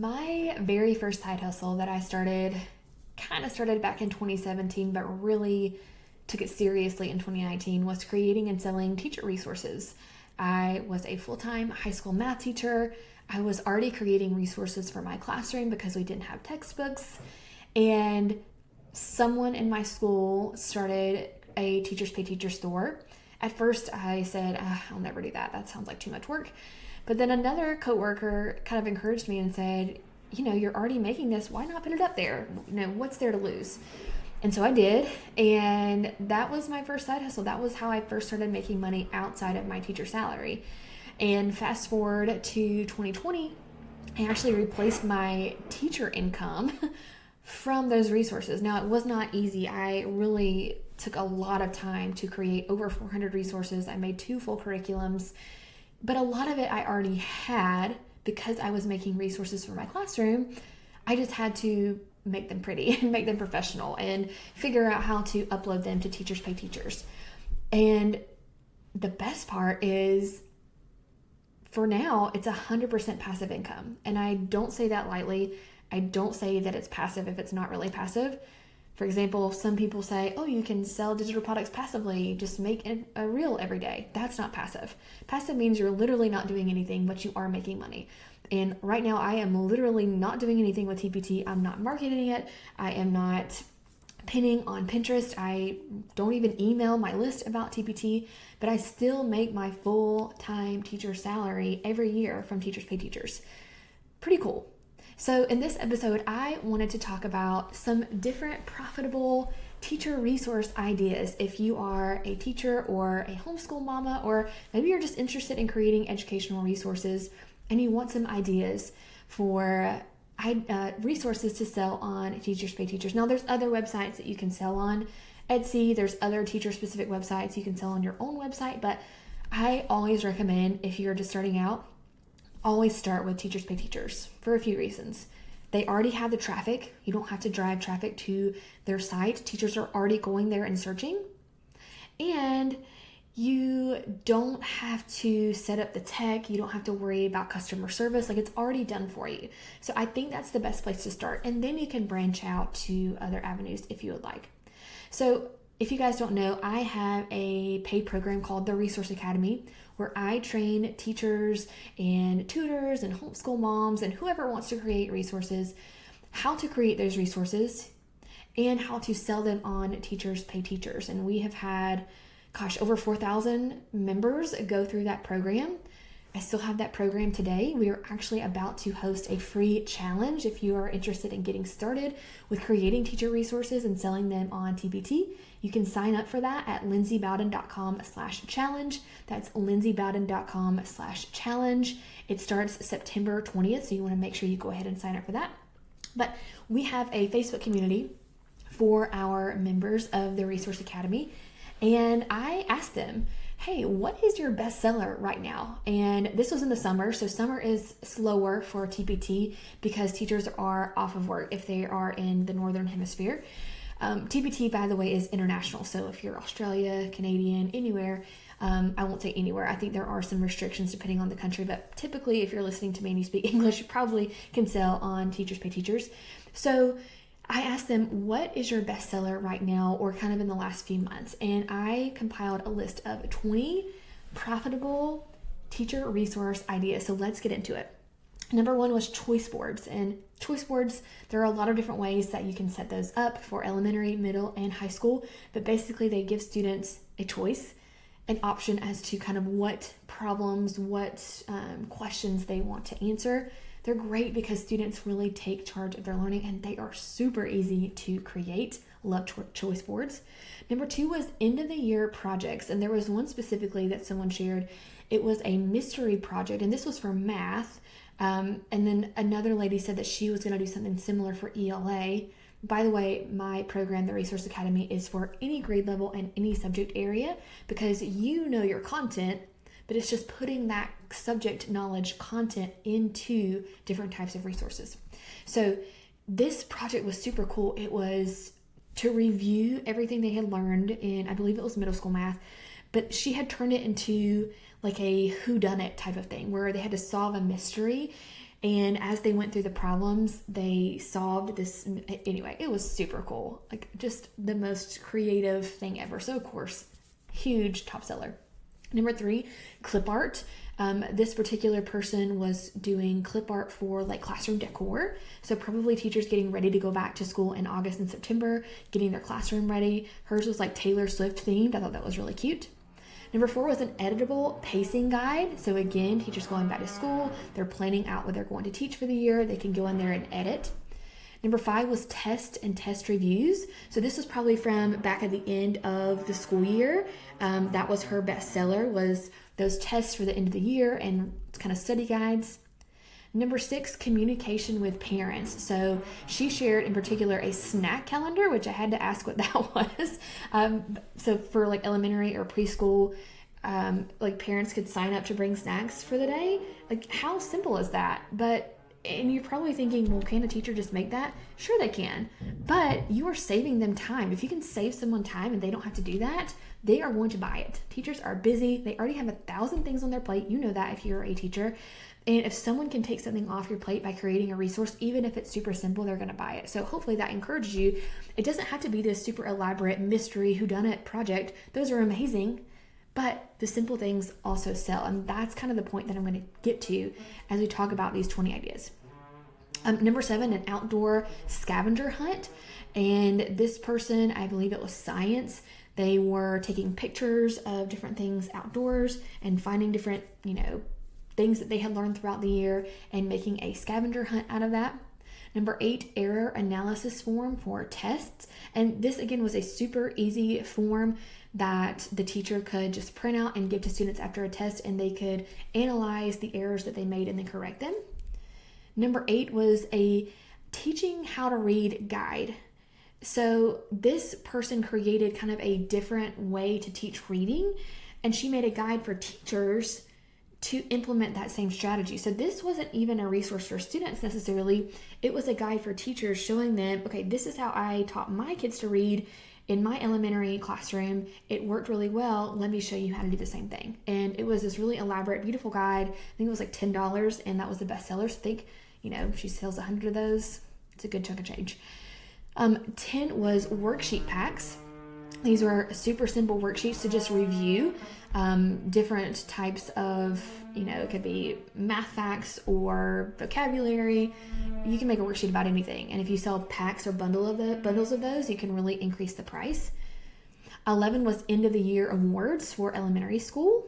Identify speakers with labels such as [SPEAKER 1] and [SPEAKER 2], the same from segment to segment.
[SPEAKER 1] my very first side hustle that I started back in 2017, but really took it seriously in 2019 was creating and selling teacher resources. I was a full-time high school math teacher. I was already creating resources for my classroom because we didn't have textbooks. And someone in my school started a Teachers Pay Teacher store. At first I said, I'll never do that. That sounds like too much work. But then another coworker kind of encouraged me and said, you're already making this. Why not put it up there? What's there to lose? And so I did. And that was my first side hustle. That was how I first started making money outside of my teacher salary. And fast forward to 2020, I actually replaced my teacher income from those resources. Now, it was not easy. I really took a lot of time to create over 400 resources. I made 2 full curriculums, but a lot of it I already had because I was making resources for my classroom. I just had to make them pretty and make them professional and figure out how to upload them to Teachers Pay Teachers. And the best part is, for now, it's 100% passive income. And I don't say that lightly. I don't say that it's passive if it's not really passive. For example, some people say, you can sell digital products passively, just make a reel every day. That's not passive. Passive means you're literally not doing anything, but you are making money. And right now I am literally not doing anything with TPT. I'm not marketing it. I am not pinning on Pinterest. I don't even email my list about TPT, but I still make my full-time teacher salary every year from Teachers Pay Teachers. Pretty cool. So in this episode, I wanted to talk about some different profitable teacher resource ideas. If you are a teacher or a homeschool mama, or maybe you're just interested in creating educational resources and you want some ideas for resources to sell on Teachers Pay Teachers. Now, there's other websites that you can sell on. Etsy, there's other teacher-specific websites you can sell on your own website, but I always recommend, if you're just starting out, always start with Teachers Pay Teachers for a few reasons. They already have the traffic. You don't have to drive traffic to their site. Teachers are already going there and searching. And you don't have to set up the tech. You don't have to worry about customer service. It's already done for you. So I think that's the best place to start. And then you can branch out to other avenues if you would like. So if you guys don't know, I have a paid program called the Resource Academy, where I train teachers and tutors and homeschool moms and whoever wants to create resources, how to create those resources and how to sell them on Teachers Pay Teachers. And we have had, over 4,000 members go through that program. I still have that program today. We are actually about to host a free challenge if you are interested in getting started with creating teacher resources and selling them on TPT. You can sign up for that at lindsaybowden.com/challenge. That's lindsaybowden.com/challenge. It starts September 20th, so you want to make sure you go ahead and sign up for that. But we have a Facebook community for our members of the Resource Academy, and I asked them, hey, what is your best seller right now? And this was in the summer. So summer is slower for TPT because teachers are off of work if they are in the Northern Hemisphere. TPT, by the way, is international. So if you're Australia, Canadian, anywhere, I won't say anywhere. I think there are some restrictions depending on the country, but typically if you're listening to me and you speak English, you probably can sell on Teachers Pay Teachers. So I asked them, what is your bestseller right now or kind of in the last few months? And I compiled a list of 20 profitable teacher resource ideas. So let's get into it. Number 1 was choice boards. And choice boards, there are a lot of different ways that you can set those up for elementary, middle, and high school. But basically they give students a choice, an option as to kind of what problems, what questions they want to answer. They're great because students really take charge of their learning and they are super easy to create. Love choice boards. Number 2 was end of the year projects. And there was one specifically that someone shared. It was a mystery project, and this was for math. And then another lady said that she was going to do something similar for ELA. By the way, my program, the Resource Academy, is for any grade level and any subject area because you know your content, but it's just putting that subject knowledge content into different types of resources. So this project was super cool. It was to review everything they had learned in, I believe it was middle school math, but she had turned it into like a whodunit type of thing where they had to solve a mystery. And as they went through the problems, they solved this. Anyway, it was super cool. Like just the most creative thing ever. So of course, huge top seller. Number 3, clip art. This particular person was doing clip art for like classroom decor. So probably teachers getting ready to go back to school in August and September, getting their classroom ready. Hers was like Taylor Swift themed. I thought that was really cute. Number 4 was an editable pacing guide. So again, teachers going back to school, they're planning out what they're going to teach for the year. They can go in there and edit. Number 5 was test and test reviews. So this was probably from back at the end of the school year. That was her bestseller, was those tests for the end of the year and kind of study guides. Number 6, communication with parents. So she shared in particular a snack calendar, which I had to ask what that was. So for like elementary or preschool, like parents could sign up to bring snacks for the day. Like how simple is that? And you're probably thinking, well, can a teacher just make that? Sure they can, but you are saving them time. If you can save someone time and they don't have to do that, they are going to buy it. Teachers are busy. They already have 1,000 things on their plate. You know that if you're a teacher. And if someone can take something off your plate by creating a resource, even if it's super simple, they're going to buy it. So hopefully that encourages you. It doesn't have to be this super elaborate mystery whodunit project. Those are amazing, but the simple things also sell. And that's kind of the point that I'm going to get to as we talk about these 20 ideas. Number 7, an outdoor scavenger hunt. And this person, I believe it was science. They were taking pictures of different things outdoors and finding different, things that they had learned throughout the year and making a scavenger hunt out of that. Number 8, error analysis form for tests. And this again was a super easy form that the teacher could just print out and give to students after a test, and they could analyze the errors that they made and then correct them. Number 8 was a teaching how to read guide. So this person created kind of a different way to teach reading, and she made a guide for teachers to implement that same strategy. So this wasn't even a resource for students necessarily. It was a guide for teachers showing them, okay, this is how I taught my kids to read in my elementary classroom. It worked really well. Let me show you how to do the same thing. And it was this really elaborate, beautiful guide. I think it was like $10, and that was the bestseller. So I think, she sells 100 of those. It's a good chunk of change. 10 was worksheet packs. These were super simple worksheets to just review different types of, it could be math facts or vocabulary. You can make a worksheet about anything. And if you sell packs or bundles of those, you can really increase the price. 11 was end of the year awards for elementary school.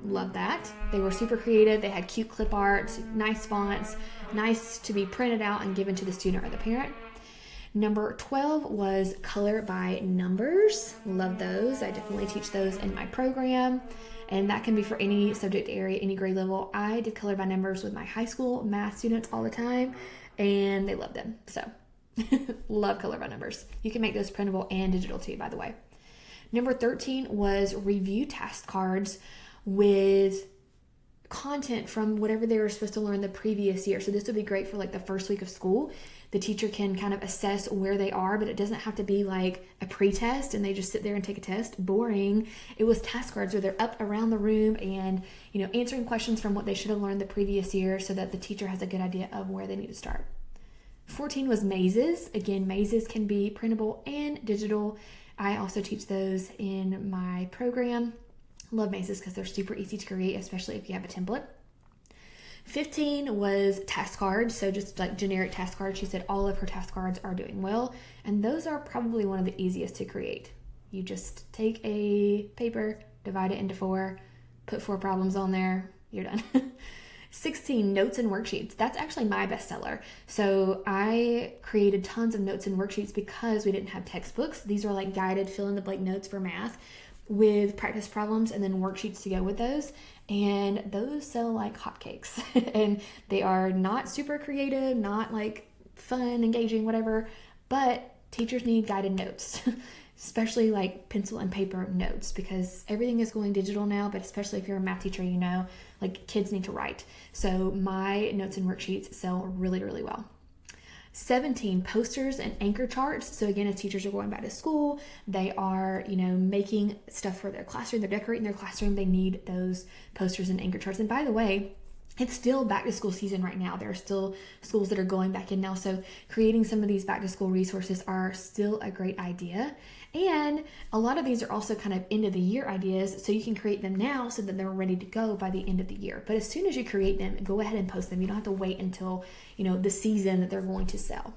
[SPEAKER 1] Love that. They were super creative. They had cute clip art, nice fonts, nice to be printed out and given to the student or the parent. Number 12 was color by numbers. Love those. I definitely teach those in my program, and that can be for any subject area, any grade level. I did color by numbers with my high school math students all the time, and they loved them. So love color by numbers. You can make those printable and digital too, by the way. Number 13 was review task cards with content from whatever they were supposed to learn the previous year. So this would be great for like the first week of school. The teacher can kind of assess where they are, but it doesn't have to be like a pre-test and they just sit there and take a test. Boring. It was task cards where they're up around the room and, answering questions from what they should have learned the previous year so that the teacher has a good idea of where they need to start. 14 was mazes. Again, mazes can be printable and digital. I also teach those in my program. Love mazes because they're super easy to create, especially if you have a template. 15 was task cards, so just like generic task cards. She said all of her task cards are doing well, and those are probably one of the easiest to create. You just take a paper, divide it into 4, put 4 problems on there, you're done. 16, notes and worksheets. That's actually my bestseller. So I created tons of notes and worksheets because we didn't have textbooks. These are like guided fill-in-the-blank notes for math with practice problems and then worksheets to go with those. And those sell like hotcakes. And they are not super creative, not like fun, engaging, whatever, but teachers need guided notes, especially like pencil and paper notes, because everything is going digital now, but especially if you're a math teacher, like kids need to write. So my notes and worksheets sell really, really well. 17, posters and anchor charts. So again, as teachers are going back to school, they are, making stuff for their classroom, they're decorating their classroom, they need those posters and anchor charts. And by the way, it's still back to school season right now. There are still schools that are going back in now. So creating some of these back to school resources are still a great idea. And a lot of these are also kind of end of the year ideas. So you can create them now so that they're ready to go by the end of the year. But as soon as you create them, go ahead and post them. You don't have to wait until, the season that they're going to sell.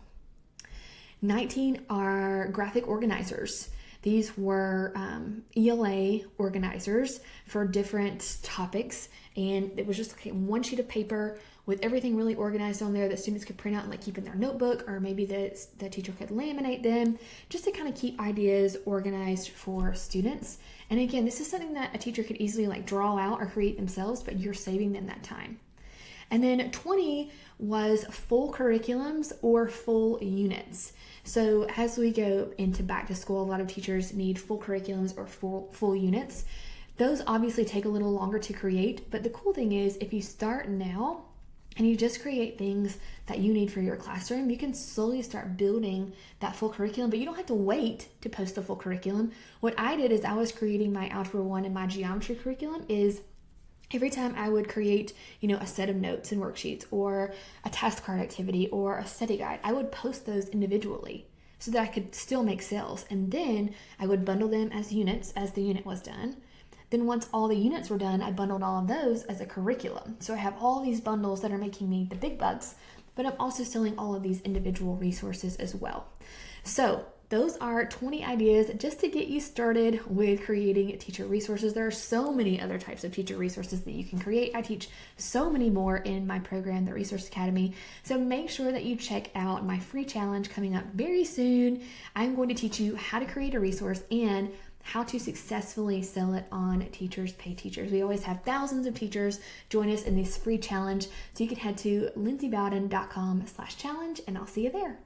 [SPEAKER 1] 19 are graphic organizers. These were ELA organizers for different topics, and it was just one sheet of paper with everything really organized on there that students could print out and keep in their notebook, or maybe the teacher could laminate them, just to kind of keep ideas organized for students. And again, this is something that a teacher could easily draw out or create themselves, but you're saving them that time. And then 20 was full curriculums or full units. So as we go into back to school, a lot of teachers need full curriculums or full units. Those obviously take a little longer to create, but the cool thing is if you start now and you just create things that you need for your classroom, you can slowly start building that full curriculum, but you don't have to wait to post the full curriculum. What I did is I was creating my Algebra 1 and my geometry curriculum is every time I would create, a set of notes and worksheets or a task card activity or a study guide, I would post those individually so that I could still make sales. And then I would bundle them as units as the unit was done. Then once all the units were done, I bundled all of those as a curriculum. So I have all these bundles that are making me the big bucks, but I'm also selling all of these individual resources as well. So those are 20 ideas just to get you started with creating teacher resources. There are so many other types of teacher resources that you can create. I teach so many more in my program, the Resource Academy. So make sure that you check out my free challenge coming up very soon. I'm going to teach you how to create a resource and how to successfully sell it on Teachers Pay Teachers. We always have thousands of teachers join us in this free challenge. So you can head to lindsaybowden.com/challenge and I'll see you there.